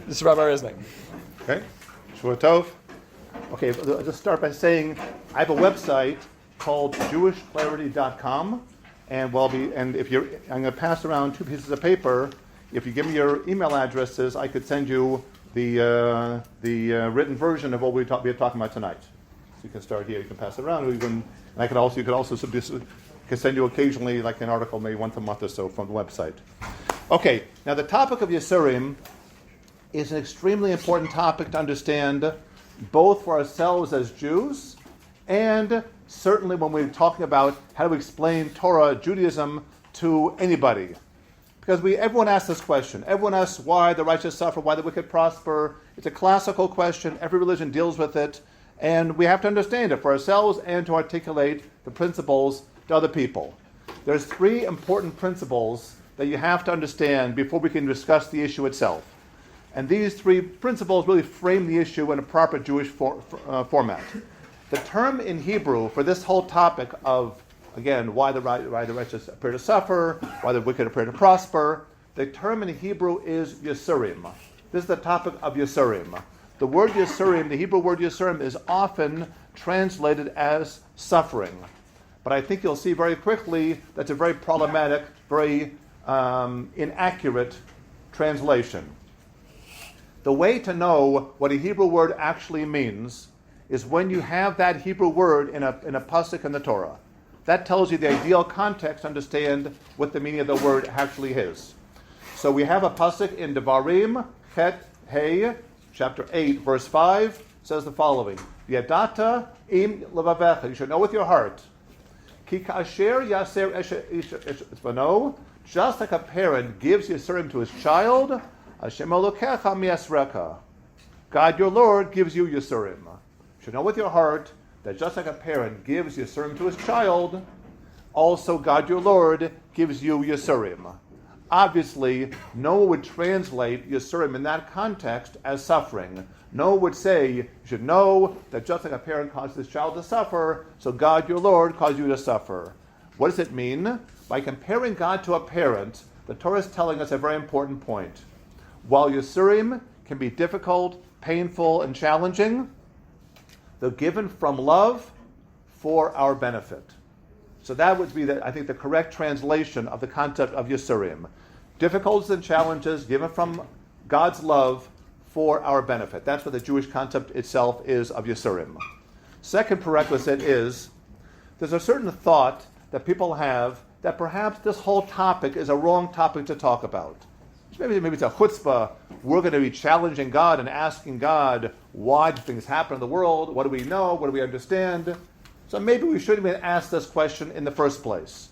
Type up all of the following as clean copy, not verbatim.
This is Rabbi Resnick. Okay, Shua Tov. Okay, I'll just start by saying I have a website called JewishClarity.com, and I'm going to pass around 2 pieces of paper. If you give me your email addresses, I could send you the written version of what we're talking about tonight. So you can start here. You can pass it around. You could also send you occasionally, like an article, maybe once a month or so, from the website. Okay, now the topic of Yissurim is an extremely important topic to understand, both for ourselves as Jews, and certainly when we're talking about how to explain Torah, Judaism, to anybody. Because everyone asks this question. Everyone asks why the righteous suffer, why the wicked prosper. It's a classical question. Every religion deals with it. And we have to understand it for ourselves and to articulate the principles to other people. There's 3 important principles that you have to understand before we can discuss the issue itself. And these 3 principles really frame the issue in a proper Jewish format. The term in Hebrew for this whole topic of, again, why the righteous appear to suffer, why the wicked appear to prosper, the term in Hebrew is Yissurim. This is the topic of Yissurim. The word Yissurim, the Hebrew word Yissurim, is often translated as suffering. But I think you'll see very quickly that's a very problematic, very inaccurate translation. The way to know what a Hebrew word actually means is when you have that Hebrew word in a pasuk in the Torah. That tells you the ideal context to understand what the meaning of the word actually is. So we have a pasuk in Devarim, Chet, Hey, chapter 8, verse 5, says the following: Yadata im levavecha, you should know with your heart. Ki ka'asher yaser esbano, just like a parent gives Yissurim to his child, Hashem Elokecha miasreka, God your Lord gives you Yissurim. You should know with your heart that just like a parent gives Yissurim to his child, also God your Lord gives you Yissurim. Obviously, no one would translate Yissurim in that context as suffering. No one would say, you should know that just like a parent causes his child to suffer, so God your Lord caused you to suffer. What does it mean? By comparing God to a parent, the Torah is telling us a very important point. While Yissurim can be difficult, painful, and challenging, they're given from love for our benefit. So that would be, I think, the correct translation of the concept of Yissurim. Difficulties and challenges given from God's love for our benefit. That's what the Jewish concept itself is of Yissurim. Second prerequisite is, there's a certain thought that people have that perhaps this whole topic is a wrong topic to talk about. Maybe it's a chutzpah. We're going to be challenging God and asking God, why do things happen in the world? What do we know? What do we understand? So maybe we shouldn't even ask this question in the first place.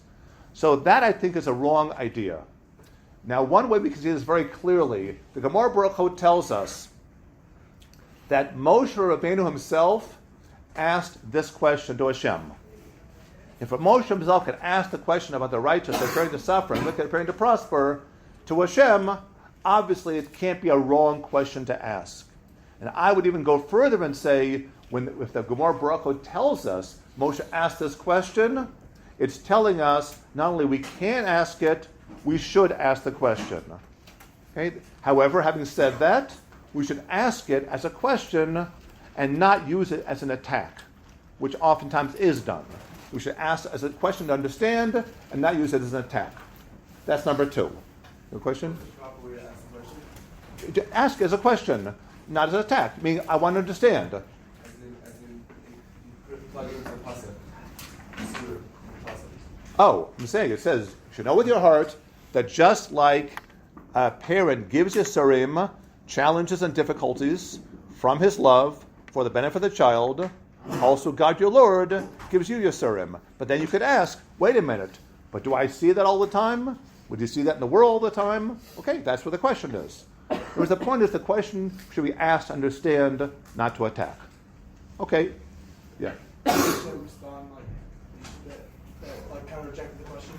So that, I think, is a wrong idea. Now, one way we can see this very clearly, the Gemara Baruch Hu tells us that Moshe Rabbeinu himself asked this question to Hashem. If Moshe himself could ask the question about the righteous appearing to suffer and wicked appearing to prosper to Hashem, obviously it can't be a wrong question to ask. And I would even go further and say, if the Gemara Baruch Hu tells us Moshe asked this question, it's telling us not only we can ask it, we should ask the question. Okay? However, having said that, we should ask it as a question and not use it as an attack, which oftentimes is done. We should ask as a question to understand and not use it as an attack. That's number 2. Your question? Ask as a question, not as an attack. Meaning, I want to understand. As in plug into the pasuk. Oh, I'm saying it says, you should know with your heart that just like a parent gives Yissurim challenges and difficulties from his love for the benefit of the child, also God your Lord gives you Yissurim. But then you could ask, wait a minute, but do I see that all the time? Would you see that in the world all the time? Okay, that's what the question is. Whereas the point is, the question should be asked to understand, not to attack. Okay, yeah. Respond like kind of rejected the question.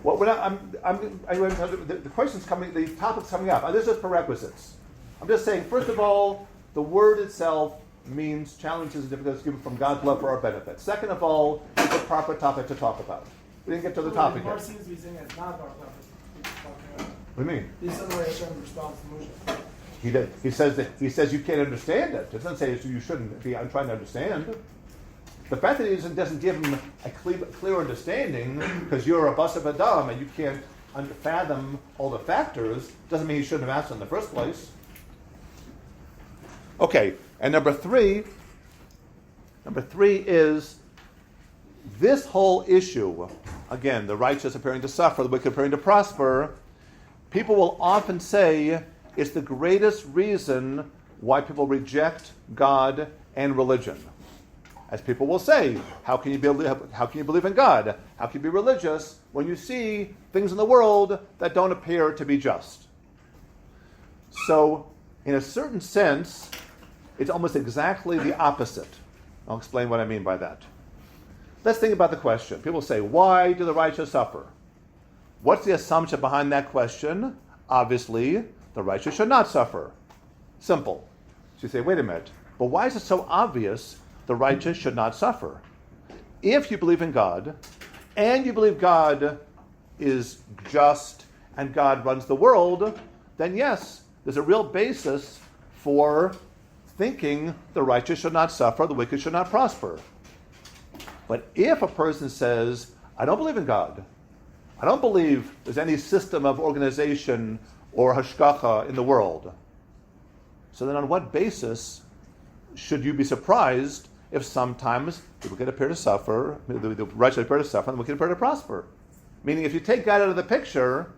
Well, the question's coming, the topic's coming up. This is prerequisites. I'm just saying, first of all, the word itself means challenges and difficulties given from God's love for our benefit. Second of all, it's a proper topic to talk about. We didn't get to the topic yet. seems to be saying it's not about topic. What do you mean? This is the way Hashem responds to Moshe. He says you can't understand it. It doesn't say you shouldn't be trying to understand. The fact that he doesn't give him a clear understanding because you're a bus of Adam and you can't fathom all the factors doesn't mean he shouldn't have asked in the first place. Okay, and number three is this whole issue, again, the righteous appearing to suffer, the wicked appearing to prosper. People will often say it's the greatest reason why people reject God and religion. As people will say, how can you believe in God? How can you be religious when you see things in the world that don't appear to be just? So, in a certain sense, it's almost exactly the opposite. I'll explain what I mean by that. Let's think about the question. People say, why do the righteous suffer? What's the assumption behind that question? Obviously, the righteous should not suffer. Simple. So you say, wait a minute, but why is it so obvious the righteous should not suffer? If you believe in God, and you believe God is just and God runs the world, then yes, there's a real basis for thinking the righteous should not suffer, the wicked should not prosper. But if a person says, I don't believe in God, I don't believe there's any system of organization or hashgacha in the world, so then on what basis should you be surprised if sometimes the wicked appear to suffer, the righteous appear to suffer, and the wicked appear to prosper? Meaning, if you take God out of the picture,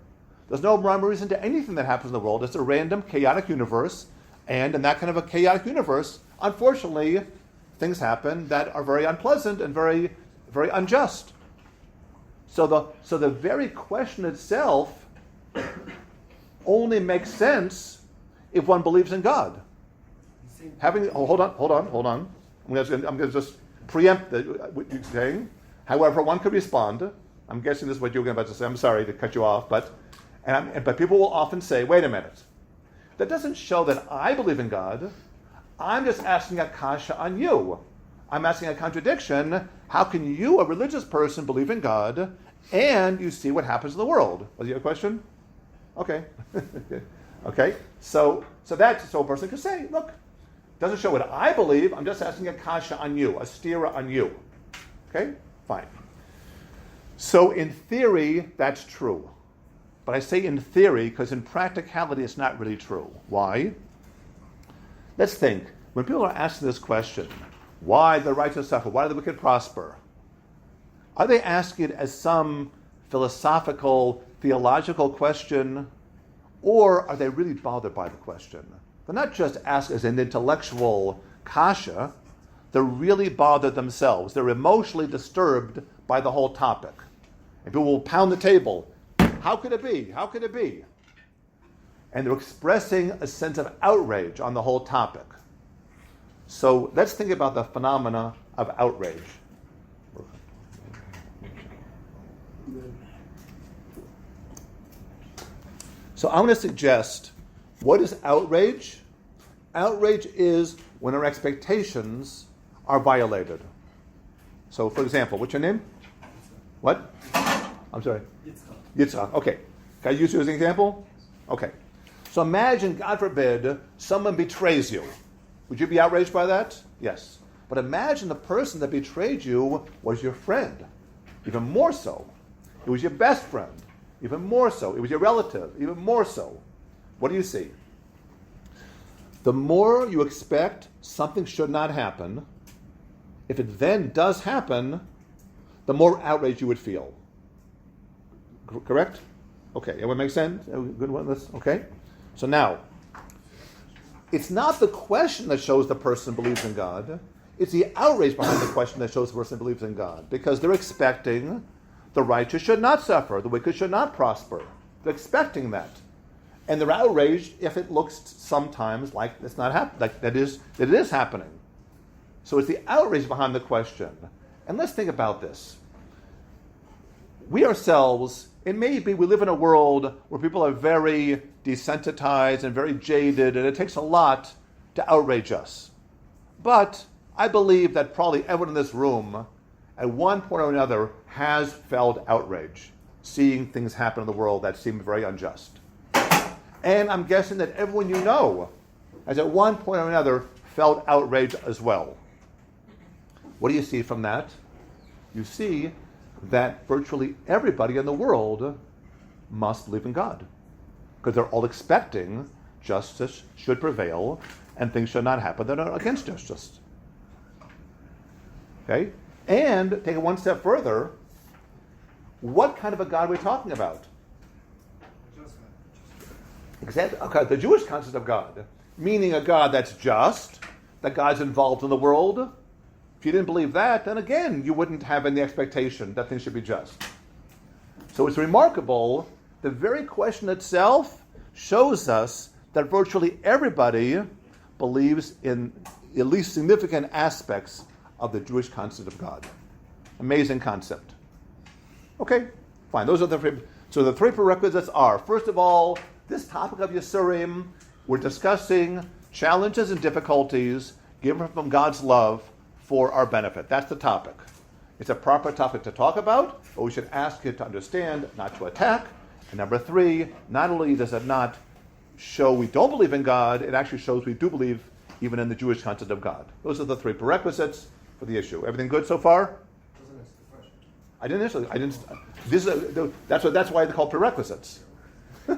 there's no rhyme or reason to anything that happens in the world. It's a random, chaotic universe, and in that kind of a chaotic universe, unfortunately, things happen that are very unpleasant and very, very unjust. So the very question itself only makes sense if one believes in God. Hold on. I'm going to just preempt what you're saying. However, one could respond. I'm guessing this is what you were about to say. I'm sorry to cut you off, but people will often say, wait a minute. That doesn't show that I believe in God. I'm just asking a kasha on you. I'm asking a contradiction. How can you, a religious person, believe in God and you see what happens in the world? Was your question? Okay. Okay. So a person could say, look, it doesn't show what I believe. I'm just asking a kasha on you, a stira on you. Okay? Fine. So in theory, that's true. But I say in theory because in practicality, it's not really true. Why? Let's think. When people are asking this question, why do the righteous suffer? Why do the wicked prosper? Are they asking it as some philosophical, theological question, or are they really bothered by the question? They're not just asked as an intellectual kasha. They're really bothered themselves. They're emotionally disturbed by the whole topic. And people will pound the table. How could it be? How could it be? And they're expressing a sense of outrage on the whole topic. So let's think about the phenomena of outrage. So I'm going to suggest, what is outrage? Outrage is when our expectations are violated. So, for example, what's your name? What? I'm sorry. Yitzhak. Okay. Can I use you as an example? Okay. So imagine, God forbid, someone betrays you. Would you be outraged by that? Yes. But imagine the person that betrayed you was your friend. Even more so. It was your best friend. Even more so. It was your relative. Even more so. What do you see? The more you expect something should not happen, if it then does happen, the more outrage you would feel. Correct? Okay, it would make sense? Good one. Okay. So now, it's not the question that shows the person believes in God. It's the outrage behind the question that shows the person believes in God. Because they're expecting the righteous should not suffer, the wicked should not prosper. They're expecting that. And they're outraged if it looks sometimes like it's not happening, like that it is happening. So it's the outrage behind the question. And let's think about this. We ourselves, it may be we live in a world where people are very desensitized and very jaded, and it takes a lot to outrage us. But I believe that probably everyone in this room, at one point or another, has felt outrage, seeing things happen in the world that seem very unjust. And I'm guessing that everyone you know has at one point or another felt outraged as well. What do you see from that? You see that virtually everybody in the world must believe in God, because they're all expecting justice should prevail and things should not happen that are against justice. Okay? And take it one step further, what kind of a God are we talking about? Exactly. Okay, the Jewish concept of God, meaning a God that's just, that God's involved in the world. If you didn't believe that, then again, you wouldn't have any expectation that things should be just. So it's remarkable, the very question itself shows us that virtually everybody believes in at least significant aspects of the Jewish concept of God. Amazing concept. Okay, fine. Those are the three. So the three prerequisites are, first of all, this topic of Yissurim, we're discussing challenges and difficulties given from God's love for our benefit. That's the topic. It's a proper topic to talk about, but we should ask it to understand, not to attack. And number three, not only does it not show we don't believe in God, it actually shows we do believe even in the Jewish concept of God. Those are the three prerequisites for the issue. Everything good so far? Doesn't answer the question. I didn't. This is that's why they're called prerequisites. Has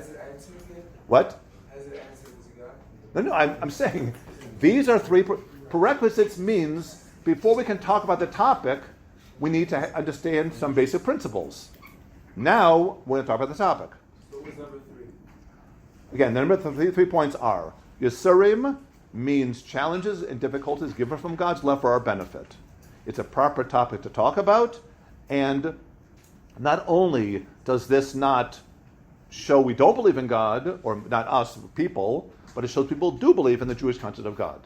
it answered yet? What? Has it answered as a God? No, I'm saying these are three prerequisites. Means before we can talk about the topic, we need to understand some basic principles. Now we're going to talk about the topic. So what was number 3? Again, the number three points are: Yissurim means challenges and difficulties given from God's love for our benefit. It's a proper topic to talk about, and not only does this not show we don't believe in God, or not us, people, but it shows people do believe in the Jewish concept of God.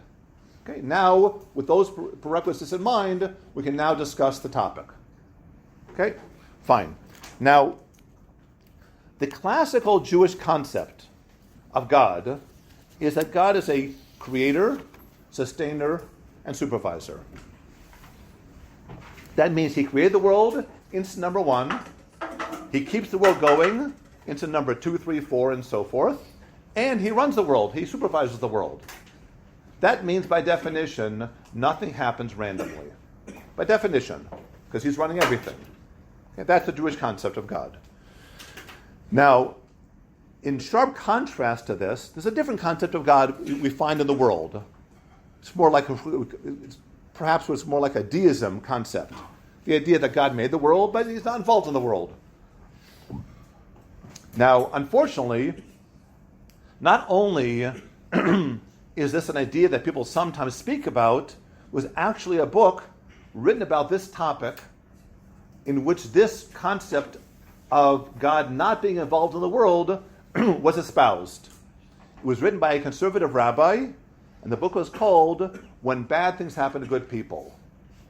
Okay, now, with those prerequisites in mind, we can now discuss the topic. Okay, fine. Now, the classical Jewish concept of God is that God is a creator, sustainer, and supervisor. That means he created the world, instant number 1. He keeps the world going, instant number 2, 3, 4, and so forth. And he runs the world. He supervises the world. That means, by definition, nothing happens randomly. By definition, because he's running everything. Okay, that's the Jewish concept of God. Now, in sharp contrast to this, there's a different concept of God we find in the world. It's more like perhaps it's more like a deism concept. The idea that God made the world, but he's not involved in the world. Now, unfortunately, not only is this an idea that people sometimes speak about, it was actually a book written about this topic in which this concept of God not being involved in the world was espoused. It was written by a conservative rabbi, and the book was called When Bad Things Happen to Good People.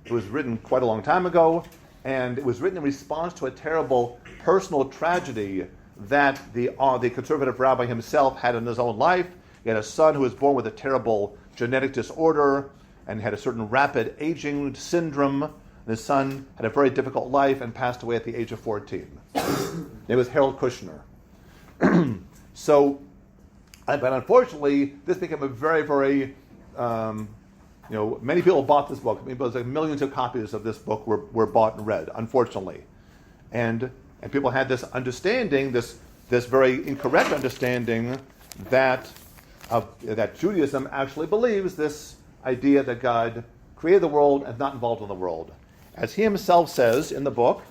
It was written quite a long time ago, and it was written in response to a terrible personal tragedy that the conservative rabbi himself had in his own life. He had a son who was born with a terrible genetic disorder and had a certain rapid aging syndrome. And his son had a very difficult life and passed away at the age of 14. It was Harold Kushner. But unfortunately, this became a very, very, many people bought this book. I mean, it was like millions of copies of this book were bought and read, unfortunately. And people had this understanding, this very incorrect understanding that Judaism actually believes this idea that God created the world and is not involved in the world. As he himself says in the book,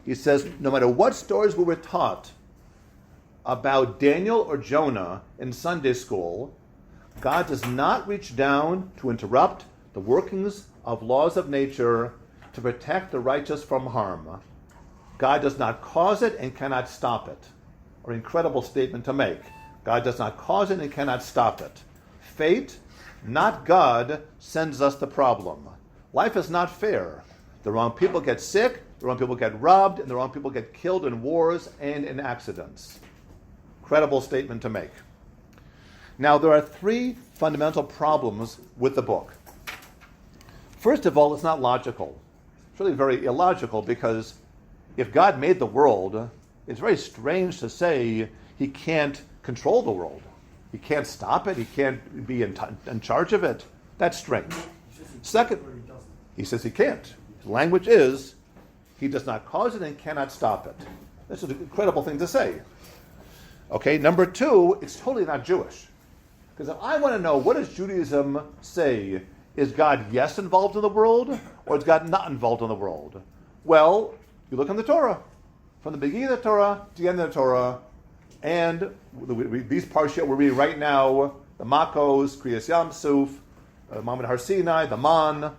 he says, no matter what stories we were taught about Daniel or Jonah in Sunday school, God does not reach down to interrupt the workings of laws of nature to protect the righteous from harm. God does not cause it and cannot stop it. An incredible statement to make. God does not cause it and cannot stop it. Fate, not God, sends us the problem. Life is not fair. The wrong people get sick, the wrong people get robbed, and the wrong people get killed in wars and in accidents. Incredible statement to make. Now, there are 3 fundamental problems with the book. First of all, it's not logical. It's really very illogical, because if God made the world, it's very strange to say he can't control the world. He can't stop it. He can't be in charge of it. That's strange. Second, he says he can't. His language is, he does not cause it and cannot stop it. This is an incredible thing to say. Okay, number two, it's totally not Jewish. Because if I want to know, what does Judaism say? Is God, yes, involved in the world, or is God not involved in the world? Well, you look in the Torah. From the beginning of the Torah to the end of the Torah, and these parshiot we're reading right now, the Makos, Kriyas Yam Suf, Mamad Har Sinai, the Man.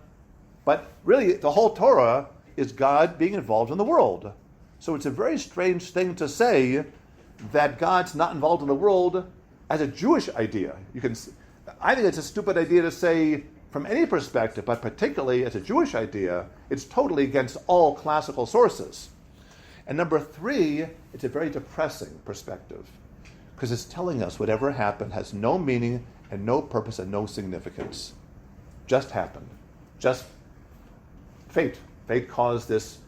But really, the whole Torah is God being involved in the world. So it's a very strange thing to say that God's not involved in the world as a Jewish idea. I think it's a stupid idea to say from any perspective, but particularly as a Jewish idea, it's totally against all classical sources. And number three, it's a very depressing perspective, because it's telling us whatever happened has no meaning and no purpose and no significance. Just happened. Just fate. Fate caused this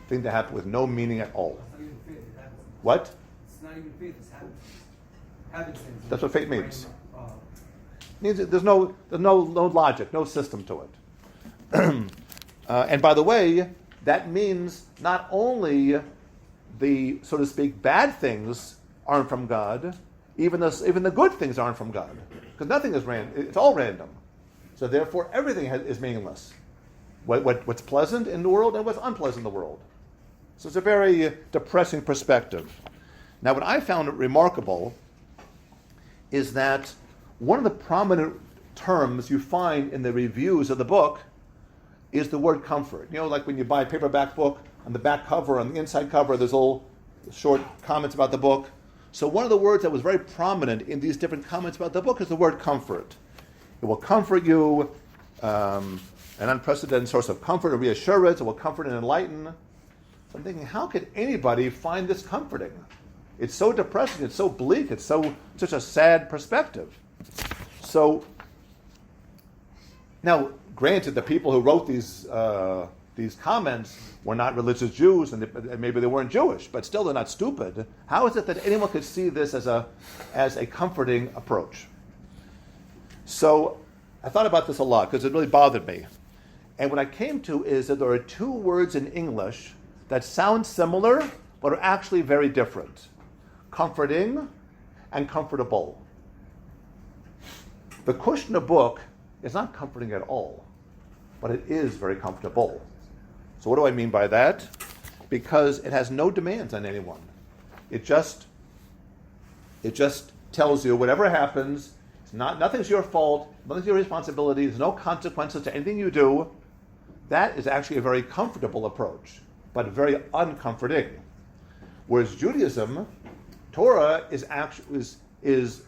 thing to happen with no meaning at all. It's not even fate, it happens. What? It's not even fate, it's habits. Happenstance. That's what fate means. Means there's no logic, no system to it. And by the way, that means not only the, so to speak, bad things aren't from God, even the good things aren't from God, because nothing is random. It's all random. So therefore, everything is meaningless. What's pleasant in the world and what's unpleasant in the world. So it's a very depressing perspective. Now, what I found remarkable is that one of the prominent terms you find in the reviews of the book is the word comfort. You know, like when you buy a paperback book, on the back cover, on the inside cover, there's little short comments about the book. So one of the words that was very prominent in these different comments about the book is the word comfort. It will comfort you, an unprecedented source of comfort and reassurance. It will comfort and enlighten. So I'm thinking, how could anybody find this comforting? It's so depressing, it's so bleak, it's such a sad perspective. So, now, granted, the people who wrote these comments were not religious Jews, and maybe they weren't Jewish, but still they're not stupid. How is it that anyone could see this as a comforting approach? So, I thought about this a lot, because it really bothered me. And what I came to is that there are two words in English that sound similar, but are actually very different. Comforting and comfortable. The Kushner book is not comforting at all, but it is very comfortable. So what do I mean by that? Because it has no demands on anyone. It just tells you whatever happens, nothing's your fault, nothing's your responsibility, there's no consequences to anything you do. That is actually a very comfortable approach, but very uncomforting. Whereas Judaism, Torah is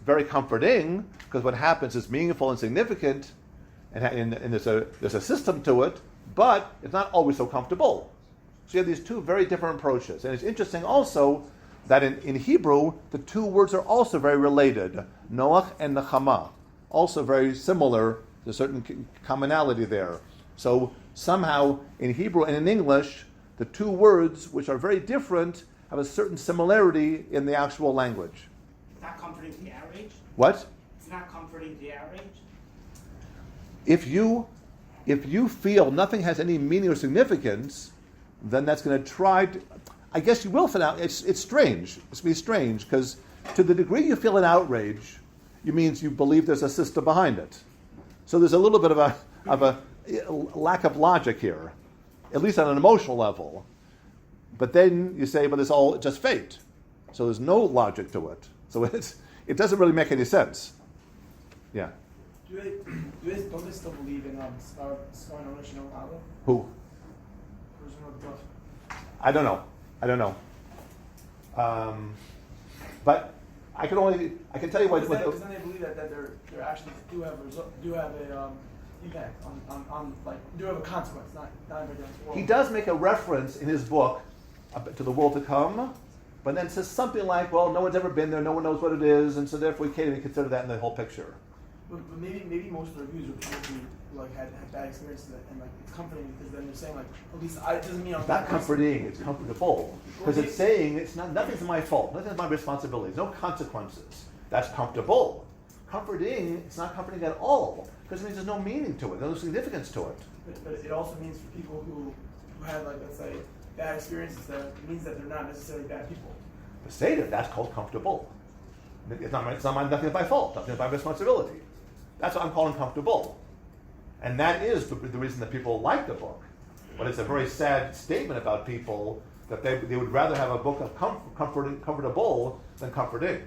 very comforting, because what happens is meaningful and significant, and there's a system to it, but it's not always so comfortable. So you have these two very different approaches. And it's interesting also that in Hebrew, the two words are also very related. Noach and Nechama, also very similar. There's a certain commonality there. So somehow in Hebrew and in English, the two words, which are very different, have a certain similarity in the actual language. It's not comforting the outrage? What? It's not comforting the outrage? If you feel nothing has any meaning or significance, then that's going to try to, I guess you will feel out. It's strange. It's going to be strange, because to the degree you feel an outrage, it means you believe there's a system behind it. So there's a little bit of a lack of logic here, at least on an emotional level. But then you say, but it's all just fate. So there's no logic to it. So it doesn't really make any sense. Yeah. Don't they still believe in Scar and Orish and Otava? Who? I don't know. But I can tell you what. Because then they believe that they're actually do have a impact on like do have a consequence, not against the world. He does make a reference in his book to the world to come, but then says something like, "Well, no one's ever been there, no one knows what it is, and so therefore we can't even consider that in the whole picture." But maybe most of the reviews were people who like had bad experiences and like it's comforting because then they're saying like at least it doesn't mean I'm It's not comforting, it's comfortable. Because it's saying nothing's my fault, nothing's my responsibility, no consequences. That's comfortable. Comforting, it's not comforting at all. Because it means there's no meaning to it, there's no significance to it. But it also means for people who had like let's say bad experiences that it means that they're not necessarily bad people. The Seder, that's called comfortable. Nothing is my fault, nothing is my responsibility. That's what I'm calling comfortable. And that is the reason that people like the book. But it's a very sad statement about people that they would rather have a book of comfortable than comforting.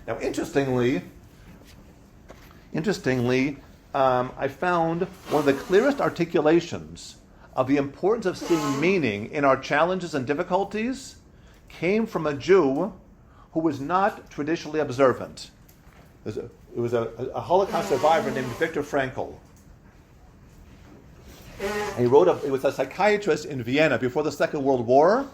Now, interestingly, I found one of the clearest articulations of the importance of seeing meaning in our challenges and difficulties came from a Jew who was not traditionally observant. It was a Holocaust survivor named Viktor Frankl. And he was a psychiatrist in Vienna before the Second World War,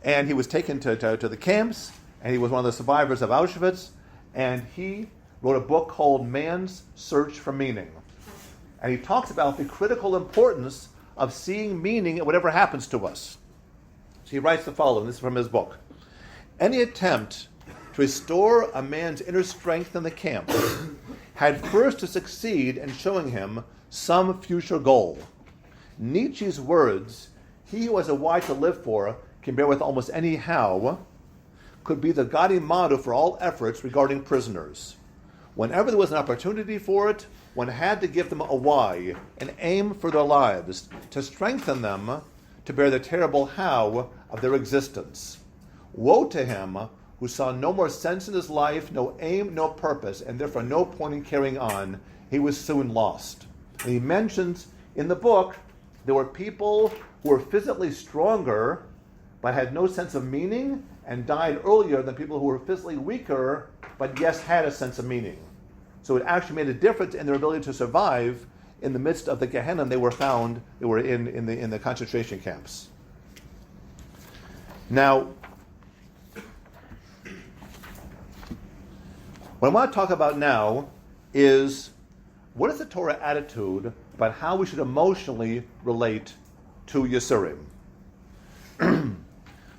and he was taken to the camps, and he was one of the survivors of Auschwitz, and he wrote a book called Man's Search for Meaning. And he talks about the critical importance of seeing meaning in whatever happens to us. So he writes the following, this is from his book. Any attempt to restore a man's inner strength in the camp had first to succeed in showing him some future goal. Nietzsche's words, "He who has a why to live for can bear with almost any how," could be the guiding motto for all efforts regarding prisoners. Whenever there was an opportunity for it, one had to give them a why, an aim for their lives, to strengthen them to bear the terrible how of their existence. Woe to him who saw no more sense in his life, no aim, no purpose, and therefore no point in carrying on. He was soon lost. And he mentions in the book there were people who were physically stronger but had no sense of meaning and died earlier than people who were physically weaker but yes had a sense of meaning. So it actually made a difference in their ability to survive in the midst of the Gehenna they were in the concentration camps. Now, what I want to talk about now is what is the Torah attitude about how we should emotionally relate to Yissurim.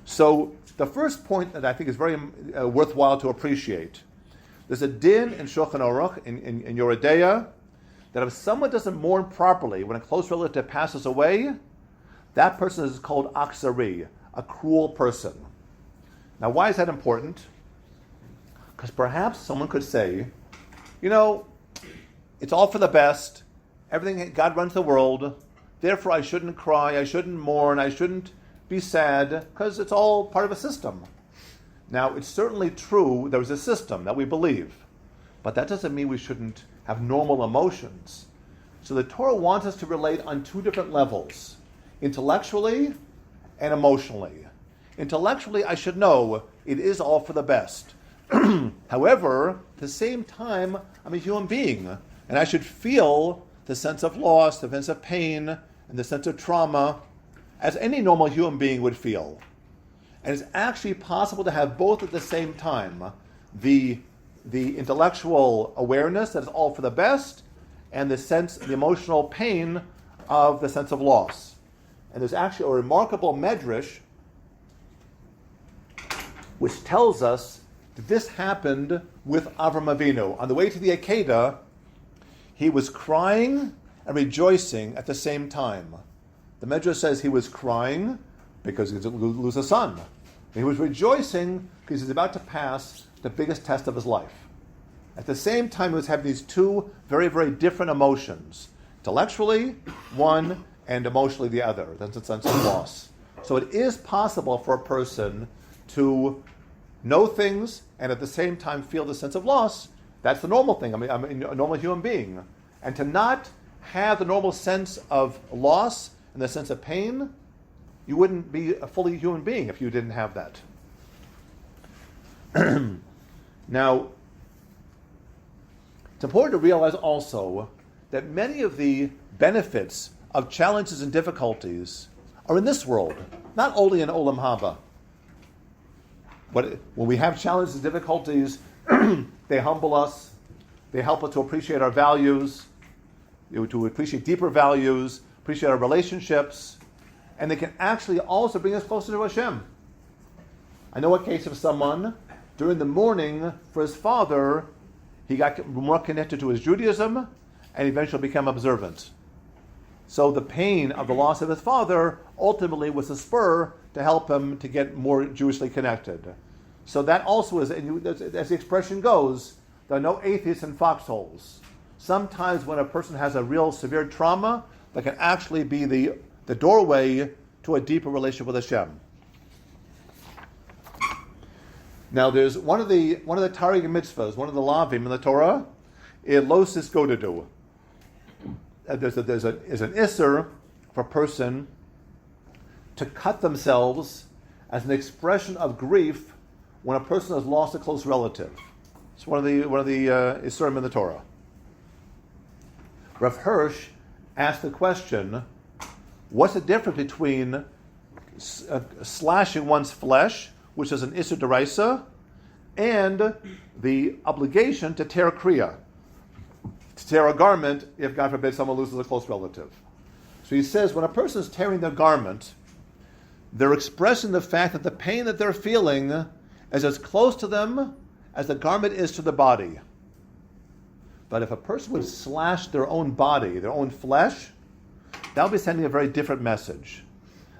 So the first point that I think is very worthwhile to appreciate, there's a din in Shulchan Aruch, in Yoreh Deah, that if someone doesn't mourn properly when a close relative passes away, that person is called aksari, a cruel person. Now, why is that important? Because perhaps someone could say, it's all for the best, everything, God runs the world, therefore I shouldn't cry, I shouldn't mourn, I shouldn't be sad, because it's all part of a system. Now, it's certainly true there's a system that we believe, but that doesn't mean we shouldn't have normal emotions. So the Torah wants us to relate on two different levels, intellectually and emotionally. Intellectually, I should know it is all for the best. However, at the same time, I'm a human being, and I should feel the sense of loss, the sense of pain, and the sense of trauma, as any normal human being would feel. And it's actually possible to have both at the same time. The intellectual awareness that is all for the best, and the emotional pain of the sense of loss. And there's actually a remarkable medrash which tells us that this happened with Avram Avinu. On the way to the Akedah, he was crying and rejoicing at the same time. The Medrash says he was crying because he was going to lose a son. And he was rejoicing because he's about to pass the biggest test of his life. At the same time, he was having these two very, very different emotions. Intellectually, one, and emotionally, the other. That's a sense of loss. So it is possible for a person to know things and at the same time feel the sense of loss. That's the normal thing. I'm a normal human being. And to not have the normal sense of loss and the sense of pain, you wouldn't be a fully human being if you didn't have that. Now, it's important to realize also that many of the benefits of challenges and difficulties are in this world, not only in Olam Haba. But when we have challenges and difficulties, they humble us, They help us to appreciate our values, to appreciate deeper values, appreciate our relationships, and they can actually also bring us closer to Hashem. I know a case of someone, during the mourning for his father, he got more connected to his Judaism and eventually became observant. So the pain of the loss of his father ultimately was a spur to help him to get more Jewishly connected. So that also is, as the expression goes, there are no atheists in foxholes. Sometimes when a person has a real severe trauma, that can actually be the doorway to a deeper relationship with Hashem. Now there's one of the Taryag mitzvahs, one of the lavim in the Torah, Losis Godadu. There's an isser for a person to cut themselves as an expression of grief when a person has lost a close relative. It's one of the Yissurim in the Torah. Rav Hirsch asked the question, what's the difference between slashing one's flesh, which is an isser deraisa, and the obligation to tear kriya, to tear a garment if, God forbid, someone loses a close relative. So he says, when a person is tearing their garment, they're expressing the fact that the pain that they're feeling is as close to them as the garment is to the body. But if a person would slash their own body, their own flesh, that would be sending a very different message.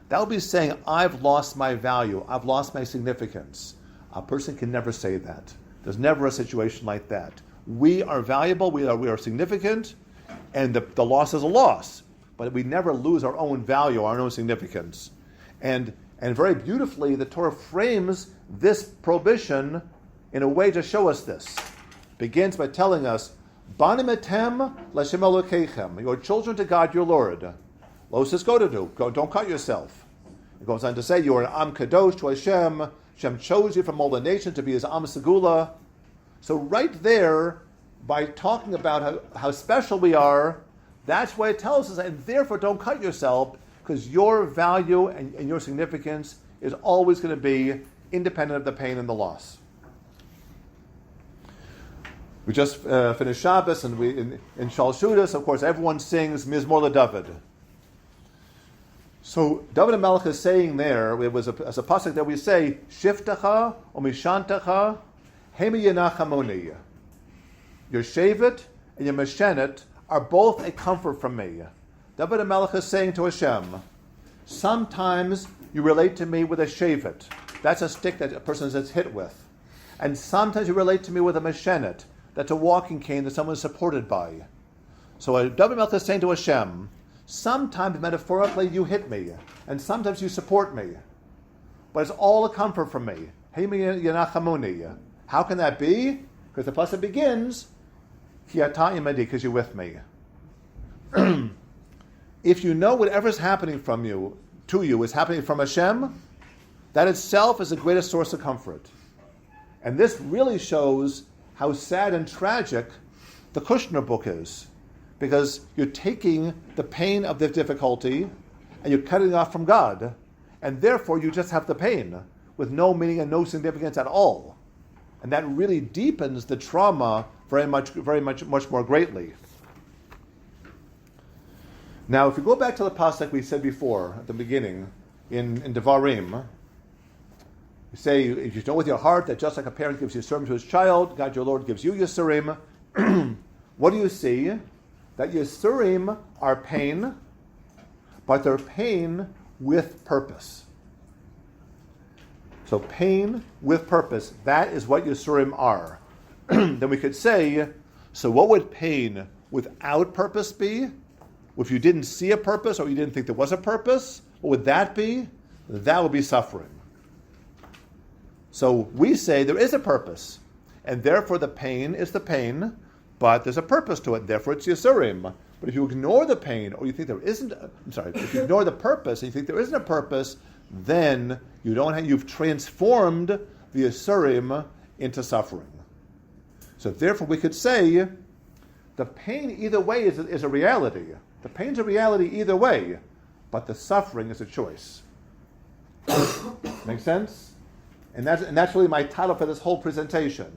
That would be saying, I've lost my value, I've lost my significance. A person can never say that. There's never a situation like that. We are valuable, we are significant, and the loss is a loss. But we never lose our own value, our own significance. And very beautifully, the Torah frames this prohibition in a way to show us this. Begins by telling us, Banim etem l'Hashem Elokeichem, your children to God your Lord. Lo sisgodadu, don't cut yourself. It goes on to say, you are an Am Kadosh to Hashem. Hashem chose you from all the nations to be his Am Segula. So right there, by talking about how special we are, that's why it tells us, and therefore don't cut yourself, because your value and your significance is always going to be independent of the pain and the loss. We just finished Shabbos, and in Shal Shudas, of course, everyone sings Mizmor LeDavid. So David HaMelech is saying there, as a pasuk that we say, Shiftecha o Mishantecha Hemi Yenachamoni. Your Shevet and your Meshenet are both a comfort from me. David HaMelech is saying to Hashem, sometimes you relate to me with a Shevet. That's a stick that a person is hit with. And sometimes you relate to me with a Meshenet. That's a walking cane that someone is supported by. So David HaMelech is saying to Hashem, sometimes metaphorically you hit me, and sometimes you support me. But it's all a comfort from me. How can that be? Because the pasuk begins, because you're with me. If you know whatever's happening to you is happening from Hashem, that itself is the greatest source of comfort. And this really shows how sad and tragic the Kushner book is. Because you're taking the pain of the difficulty and you're cutting it off from God. And therefore you just have the pain with no meaning and no significance at all. And that really deepens the trauma much more greatly. Now, if you go back to the pasuk we said before at the beginning in Devarim, you say, if you know with your heart that just like a parent gives Yissurim to his child, God your Lord gives you Yissurim. What do you see? That Yissurim are pain, but they're pain with purpose. So pain with purpose, that is what Yissurim are. Then we could say, so what would pain without purpose be? If you didn't see a purpose or you didn't think there was a purpose, what would that be? That would be suffering. So we say there is a purpose, and therefore the pain is the pain, but there's a purpose to it, therefore it's Yissurim. But if you ignore the pain, or you think there isn't, if you ignore the purpose, and you think there isn't a purpose, then you've transformed the Yissurim into suffering. So therefore we could say, the pain either way is a reality. The pain's a reality either way, but the suffering is a choice. Make sense? And that's really my title for this whole presentation.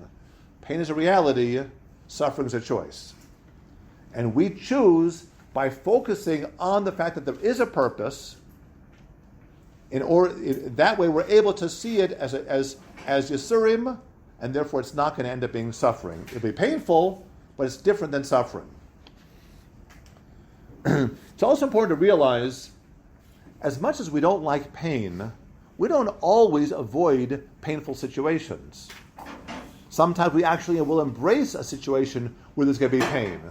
Pain is a reality, suffering is a choice. And we choose by focusing on the fact that there is a purpose. That way we're able to see it as Yissurim, and therefore it's not going to end up being suffering. It'll be painful, but it's different than suffering. It's also important to realize, as much as we don't like pain, we don't always avoid painful situations. Sometimes we actually will embrace a situation where there's going to be pain.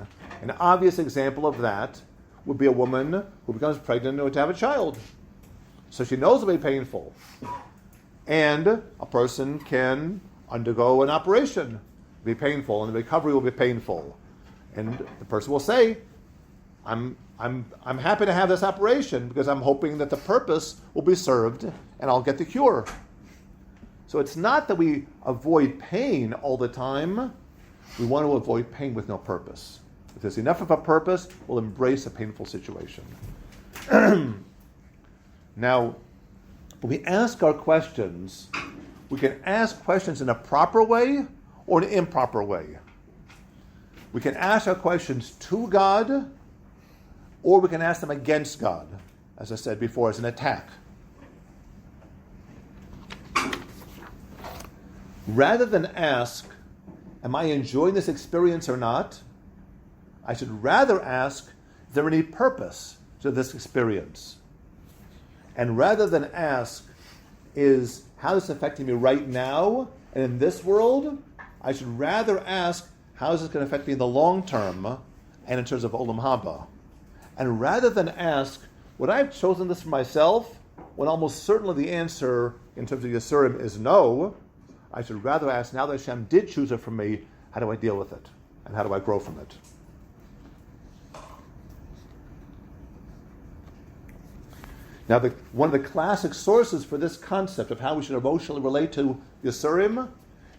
An obvious example of that would be a woman who becomes pregnant or to have a child. So she knows it'll be painful. And a person can undergo an operation, be painful, and the recovery will be painful. And the person will say, I'm happy to have this operation because I'm hoping that the purpose will be served and I'll get the cure. So it's not that we avoid pain all the time. We want to avoid pain with no purpose. If there's enough of a purpose, we'll embrace a painful situation. Now, when we ask our questions, we can ask questions in a proper way or an improper way. We can ask our questions to God, or we can ask them against God, as I said before, as an attack. Rather than ask, am I enjoying this experience or not? I should rather ask, is there any purpose to this experience? And rather than ask, is how is this affecting me right now and in this world? I should rather ask, how is this going to affect me in the long term and in terms of Olam Haba? And rather than ask, would I have chosen this for myself? When almost certainly the answer in terms of Yissurim is no, I should rather ask, now that Hashem did choose it for me, how do I deal with it? And how do I grow from it? Now, one of the classic sources for this concept of how we should emotionally relate to Yissurim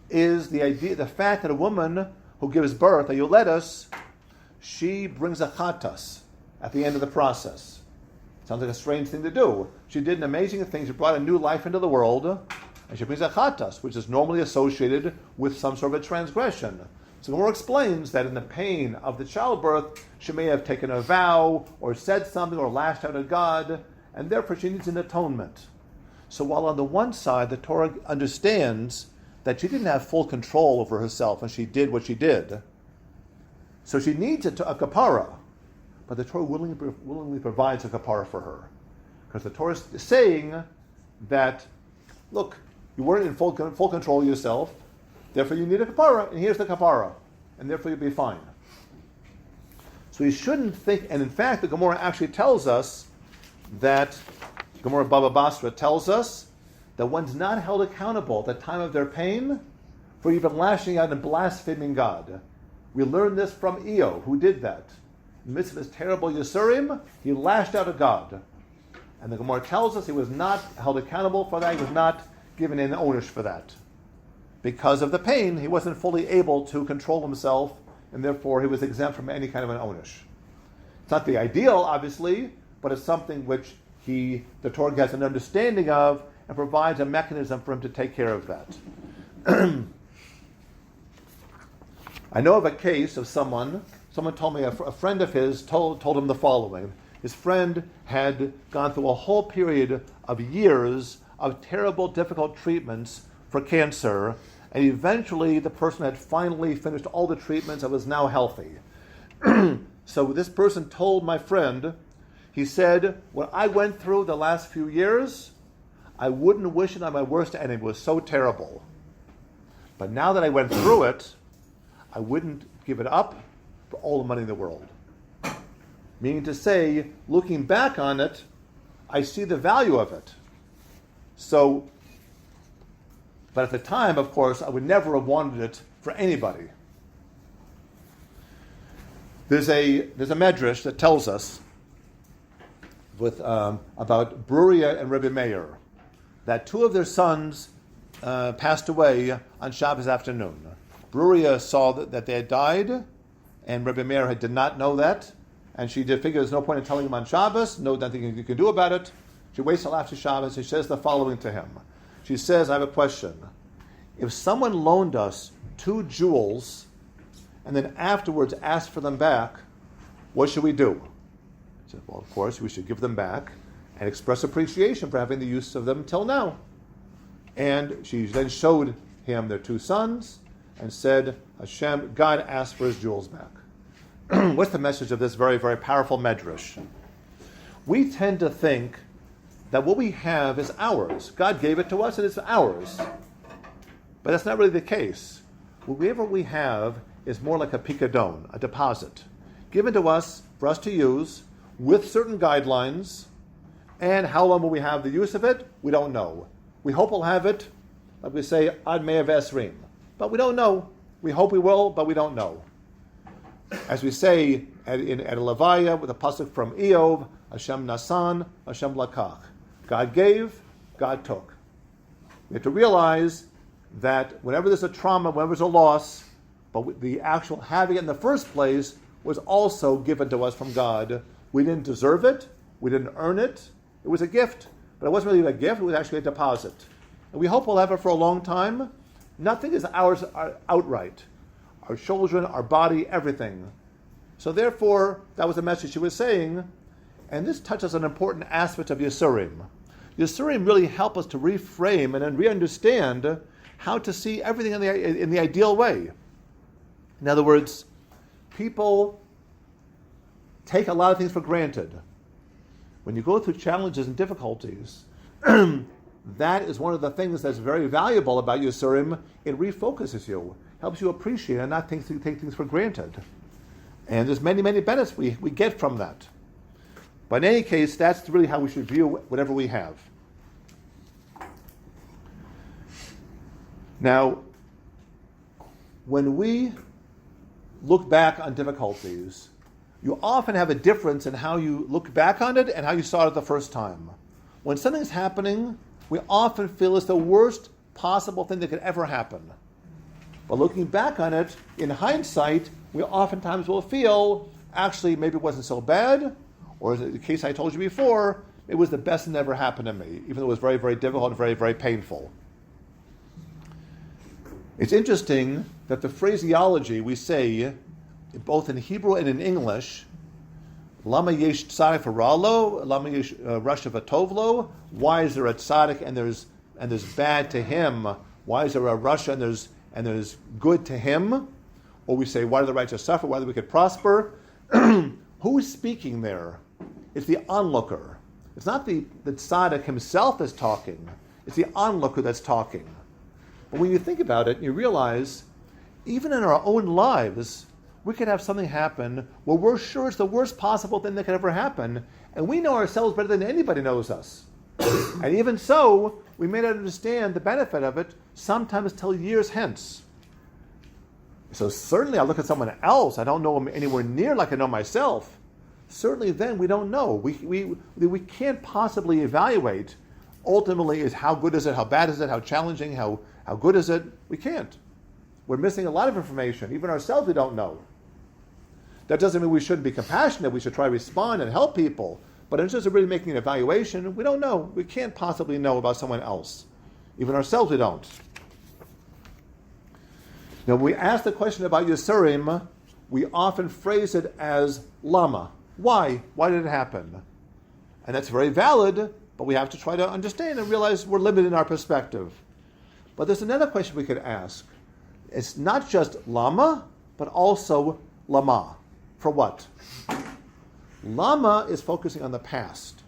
is the fact that a woman who gives birth, a yoletus, she brings a chatas at the end of the process. Sounds like a strange thing to do. She did an amazing thing. She brought a new life into the world, and she brings a chatas, which is normally associated with some sort of a transgression. So the Gemara explains that in the pain of the childbirth, she may have taken a vow, or said something, or lashed out at God, and therefore she needs an atonement. So while on the one side the Torah understands that she didn't have full control over herself and she did what she did, so she needs a kapara, but the Torah willingly provides a kapara for her. Because the Torah is saying that, look, you weren't in full control of yourself, therefore you need a kapara, and here's the kapara, and therefore you'll be fine. So you shouldn't think, and in fact the Gemara actually tells us that Gemara Baba Basra tells us that one's not held accountable at the time of their pain for even lashing out and blaspheming God. We learn this from Eo, who did that. In the midst of his terrible Yissurim, he lashed out at God. And the Gemara tells us he was not held accountable for that, he was not given an onish for that. Because of the pain, he wasn't fully able to control himself, and therefore he was exempt from any kind of an onish. It's not the ideal, obviously, but it's something which the Torah has an understanding of and provides a mechanism for him to take care of that. I know of a case of someone told me, a friend of his told him the following. His friend had gone through a whole period of years of terrible, difficult treatments for cancer, and eventually the person had finally finished all the treatments and was now healthy. So this person told my friend, he said, what I went through the last few years, I wouldn't wish it on my worst enemy. It was so terrible. But now that I went through it, I wouldn't give it up for all the money in the world. Meaning to say, looking back on it, I see the value of it. So, but at the time, of course, I would never have wanted it for anybody. There's a medrash that tells us about Bruria and Rebbe Meir, that two of their sons passed away on Shabbos afternoon. Bruria saw that they had died, and Rebbe Meir did not know that, and she did figure there's no point in telling him on Shabbos, nothing you can do about it. She waits till after Shabbos, and she says the following to him. She says, I have a question. If someone loaned us 2 jewels and then afterwards ask for them back, what should we do? He said, well, of course, we should give them back and express appreciation for having the use of them till now. And she then showed him their 2 sons and said, Hashem, God asked for his jewels back. What's the message of this very, very powerful medrash? We tend to think that what we have is ours. God gave it to us and it's ours. But that's not really the case. Whatever we have is more like a picadon, a deposit, given to us for us to use with certain guidelines. And how long will we have the use of it? We don't know. We hope we'll have it, like we say, ad me'av esrim. But we don't know. We hope we will, but we don't know. As we say at a Levaya with a pasuk from Eov, Hashem nasan, Hashem lakach. God gave, God took. We have to realize that whenever there's a trauma, whenever there's a loss, but the actual having it in the first place was also given to us from God. We didn't deserve it. We didn't earn it. It was a gift. But it wasn't really a gift. It was actually a deposit. And we hope we'll have it for a long time. Nothing is ours outright. Our children, our body, everything. So therefore, that was the message she was saying. And this touches an important aspect of Yissurim. Yissurim really help us to reframe and then re-understand how to see everything in the ideal way. In other words, people take a lot of things for granted. When you go through challenges and difficulties, that is one of the things that's very valuable about Yissurim. It refocuses you, helps you appreciate and not take things for granted. And there's many, many benefits we get from that. But in any case, that's really how we should view whatever we have. Now, when we look back on difficulties, you often have a difference in how you look back on it and how you saw it the first time. When something's happening, we often feel it's the worst possible thing that could ever happen. But looking back on it, in hindsight, we oftentimes will feel, actually, maybe it wasn't so bad, or in the case I told you before, it was the best thing that ever happened to me, even though it was very, very difficult and very, very painful. It's interesting that the phraseology we say, both in Hebrew and in English, Lama yesh tzadik v'ralo, lama yesh rasha v'tovlo. Why is there a tzadik and there's bad to him? Why is there a rasha and there's good to him? Or we say, why do the righteous suffer? Why do the wicked prosper? Who is speaking there? It's the onlooker. It's not the tzaddik himself that's talking. It's the onlooker that's talking. But when you think about it, you realize, even in our own lives, we could have something happen where we're sure it's the worst possible thing that could ever happen, and we know ourselves better than anybody knows us. And even so, we may not understand the benefit of it sometimes till years hence. So certainly I look at someone else, I don't know them anywhere near like I know myself. Certainly then we don't know. We can't possibly evaluate ultimately is how good is it, how bad is it, how challenging, how good is it? We can't. We're missing a lot of information. Even ourselves we don't know. That doesn't mean we shouldn't be compassionate. We should try to respond and help people. But in terms of really making an evaluation, we don't know. We can't possibly know about someone else. Even ourselves we don't. Now, when we ask the question about Yissurim, we often phrase it as lama. Why? Why did it happen? And that's very valid, but we have to try to understand and realize we're limited in our perspective. But there's another question we could ask. It's not just lama, but also lama. For what? Lama is focusing on the past.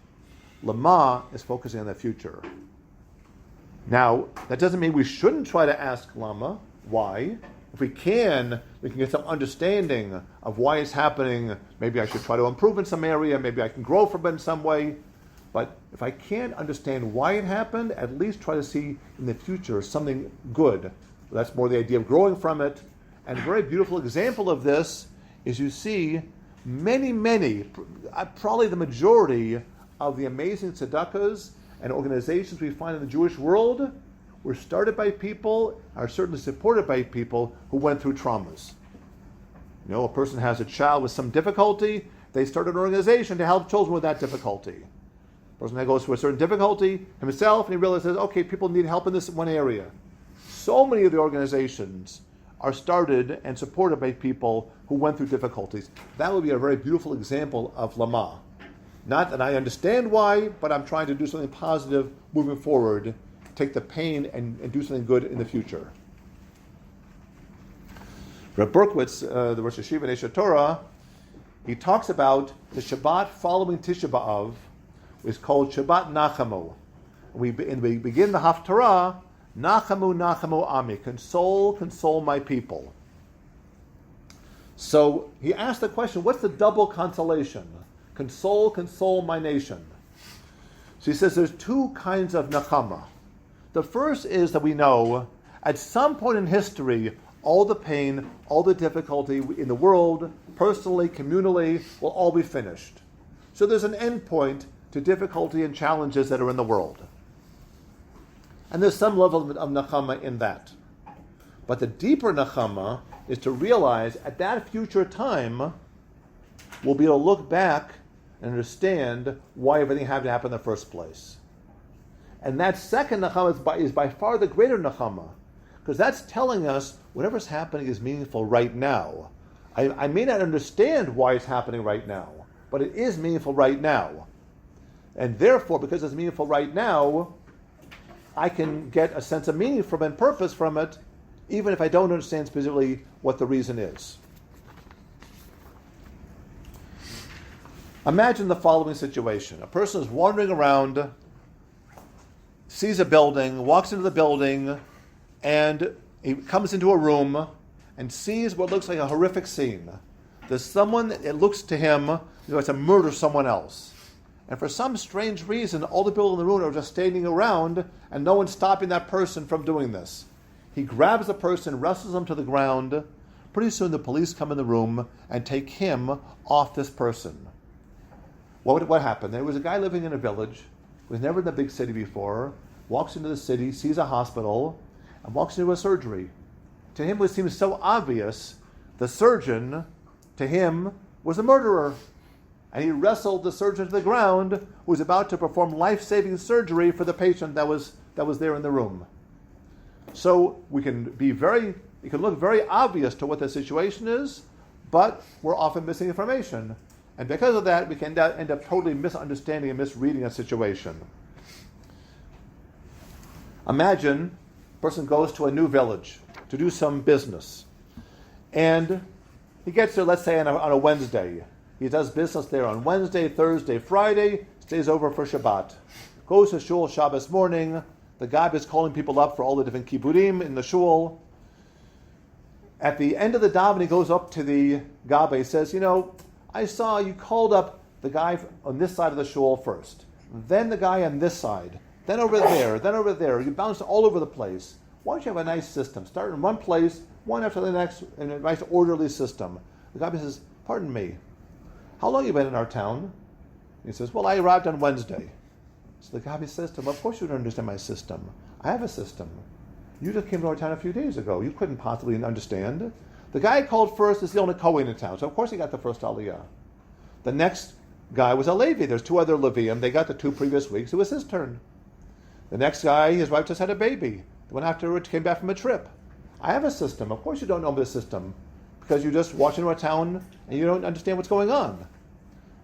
Lama is focusing on the future. Now, that doesn't mean we shouldn't try to ask lama. Why? If we can get some understanding of why it's happening. Maybe I should try to improve in some area. Maybe I can grow from it in some way. But if I can't understand why it happened, at least try to see in the future something good. That's more the idea of growing from it. And a very beautiful example of this is you see many, probably the majority of the amazing tzedakahs and organizations we find in the Jewish world were started by people, are certainly supported by people who went through traumas. You know, a person has a child with some difficulty, they start an organization to help children with that difficulty. A person that goes through a certain difficulty himself, and he realizes, okay, people need help in this one area. So many of the organizations are started and supported by people who went through difficulties. That would be a very beautiful example of Lama. Not that I understand why, but I'm trying to do something positive moving forward, take the pain and do something good in the future. Reb Berkowitz, the Rosh Hashiva Neish Torah, he talks about the Shabbat following Tisha B'Av, is called Shabbat Nachamu. We begin the Haftarah, Nachamu, Nachamu Ami, console, console my people. So he asked the question, what's the double consolation? Console, console my nation. So he says there's two kinds of Nachama. The first is that we know at some point in history, all the pain, all the difficulty in the world, personally, communally, will all be finished. So there's an end point to difficulty and challenges that are in the world. And there's some level of Nachama in that. But the deeper Nachama is to realize at that future time, we'll be able to look back and understand why everything had to happen in the first place. And that second Nachama is by far the greater Nachama, because that's telling us whatever's happening is meaningful right now. I may not understand why it's happening right now, but it is meaningful right now. And therefore, because it's meaningful right now, I can get a sense of meaning from it and purpose from it, even if I don't understand specifically what the reason is. Imagine the following situation. A person is wandering around, sees a building, walks into the building, and he comes into a room and sees what looks like a horrific scene. There's someone, it looks to him, to murder someone else. And for some strange reason, all the people in the room are just standing around and no one's stopping that person from doing this. He grabs the person, wrestles him to the ground. Pretty soon the police come in the room and take him off this person. What happened? There was a guy living in a village, who was never in the big city before, walks into the city, sees a hospital, and walks into a surgery. To him, it seems so obvious, the surgeon, to him, was a murderer. And he wrestled the surgeon to the ground, who was about to perform life-saving surgery for the patient that was there in the room. So it can look very obvious to what the situation is, but we're often missing information. And because of that, we can end up totally misunderstanding and misreading a situation. Imagine a person goes to a new village to do some business. And he gets there, let's say, on a Wednesday. He does business there on Wednesday, Thursday, Friday, stays over for Shabbat. Goes to shul Shabbos morning. The Gab is calling people up for all the different kibburim in the shul. At the end of the davening, he goes up to the Gabbai. He says, I saw you called up the guy on this side of the shul first. Then the guy on this side. Then over there. Then over there. You bounced all over the place. Why don't you have a nice system? Start in one place, one after the next, in a nice orderly system. The Gabbai says, pardon me, how long have you been in our town? He says, well, I arrived on Wednesday. So the Gabbai says to him, of course you don't understand my system. I have a system. You just came to our town a few days ago. You couldn't possibly understand. The guy I called first is the only Kohen in town, so of course he got the first Aliyah. The next guy was a Levi. There's two other Leviim. They got the 2 previous weeks. It was his turn. The next guy, his wife just had a baby. The one afterwards came back from a trip. I have a system. Of course you don't know this system, because you just walk into a town and you don't understand what's going on.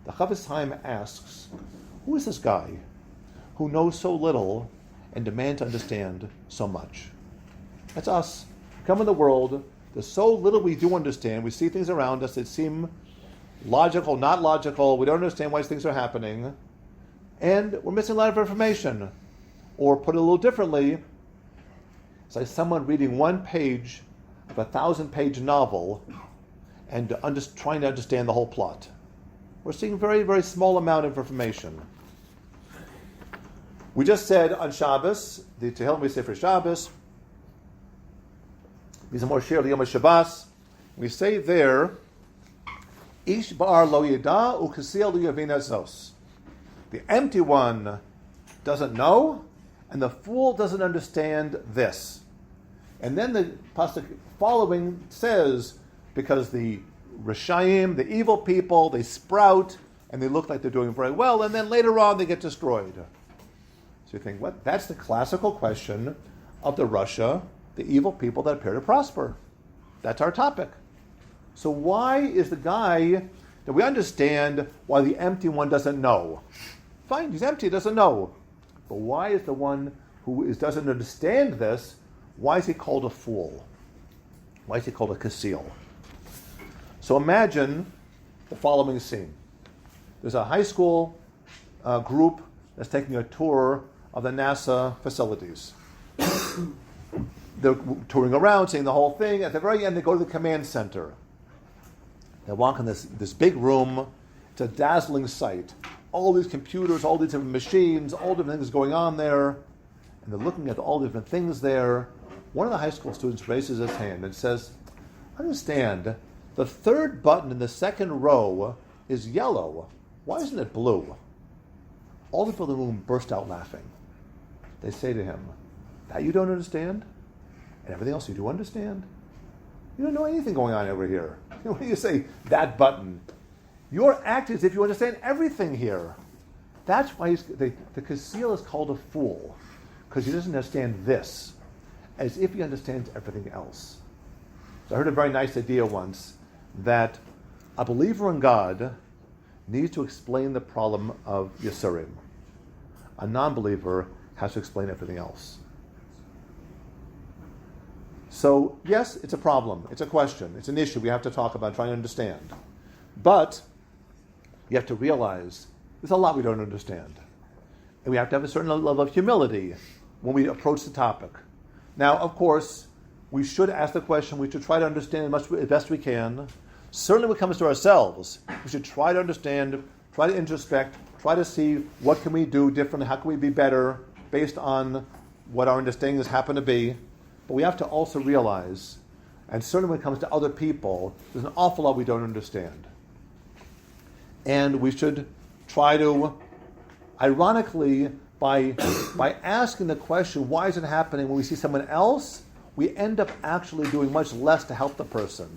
The Chavetz Chaim asks, who is this guy who knows so little and demands to understand so much? That's us. We come in the world, there's so little we do understand. We see things around us that seem logical, not logical. We don't understand why things are happening. And we're missing a lot of information. Or put it a little differently, it's like someone reading one page of a 1,000-page novel and trying to understand the whole plot. We're seeing a very, very small amount of information. We just said on Shabbos, the Tehillim we say for Shabbos, Mizamor Shir Liyom Shabbos, we say there, Ish Bar Lo Yeda Ukasiel Lo Yavin Azos. The empty one doesn't know, and the fool doesn't understand this. And then the pasuk following says, because the Rishayim, the evil people, they sprout, and they look like they're doing very well, and then later on they get destroyed. So you think, what? That's the classical question of the Russia, the evil people that appear to prosper. That's our topic. So why is the guy that we understand why the empty one doesn't know? Fine, he's empty, doesn't know. But why is the one who doesn't understand this, why is he called a fool? Why is he called a kasil? So imagine the following scene. There's a high school group that's taking a tour of the NASA facilities. They're touring around, seeing the whole thing. At the very end, they go to the command center. They walk in this big room. It's a dazzling sight. All these computers, all these different machines, all different things going on there. And they're looking at all different things there. One of the high school students raises his hand and says, understand, the third button in the second row is yellow. Why isn't it blue? All the people in the room burst out laughing. They say to him, that you don't understand? And everything else you do understand? You don't know anything going on over here. When you say that button, you're acting as if you understand everything here. That's why the kasil is called a fool, because he doesn't understand this, as if he understands everything else. So I heard a very nice idea once that a believer in God needs to explain the problem of Yissurim. A non-believer has to explain everything else. So, yes, it's a problem. It's a question. It's an issue we have to talk about, trying to understand. But you have to realize there's a lot we don't understand. And we have to have a certain level of humility when we approach the topic. Now, of course, we should ask the question, we should try to understand as best we can. Certainly when it comes to ourselves, we should try to understand, try to introspect, try to see what can we do differently, how can we be better based on what our understandings happen to be. But we have to also realize, and certainly when it comes to other people, there's an awful lot we don't understand. And we should try to, ironically, by asking the question, why is it happening, when we see someone else, we end up actually doing much less to help the person.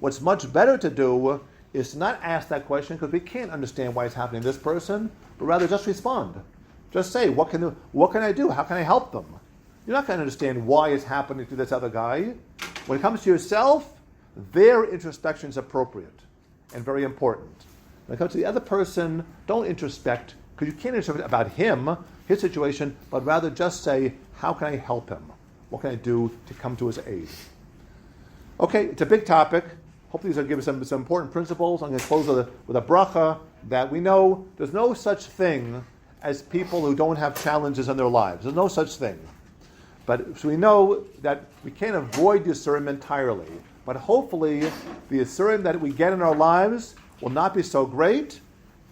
What's much better to do is to not ask that question, because we can't understand why it's happening to this person, but rather just respond. Just say, what can I do? How can I help them? You're not going to understand why it's happening to this other guy. When it comes to yourself, their introspection is appropriate and very important. When it comes to the other person, don't introspect, because you can't introspect about him, his situation, but rather just say, how can I help him? What can I do to come to his aid? Okay, it's a big topic. Hopefully these will give us some important principles. I'm going to close with a bracha that we know there's no such thing as people who don't have challenges in their lives. There's no such thing. But so we know that we can't avoid Yissurim entirely. But hopefully the Yissurim that we get in our lives will not be so great.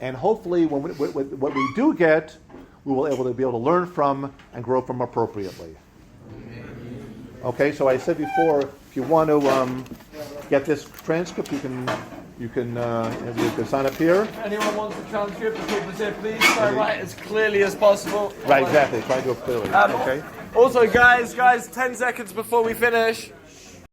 And hopefully what we do get, we will be able to learn from and grow from appropriately. Okay, so I said before, if you want to get this transcript, you can sign up here. If anyone wants the transcript, the people say, please try to write as clearly as possible. Right, exactly. Try to do it clearly. Okay. Also, guys, 10 seconds before we finish.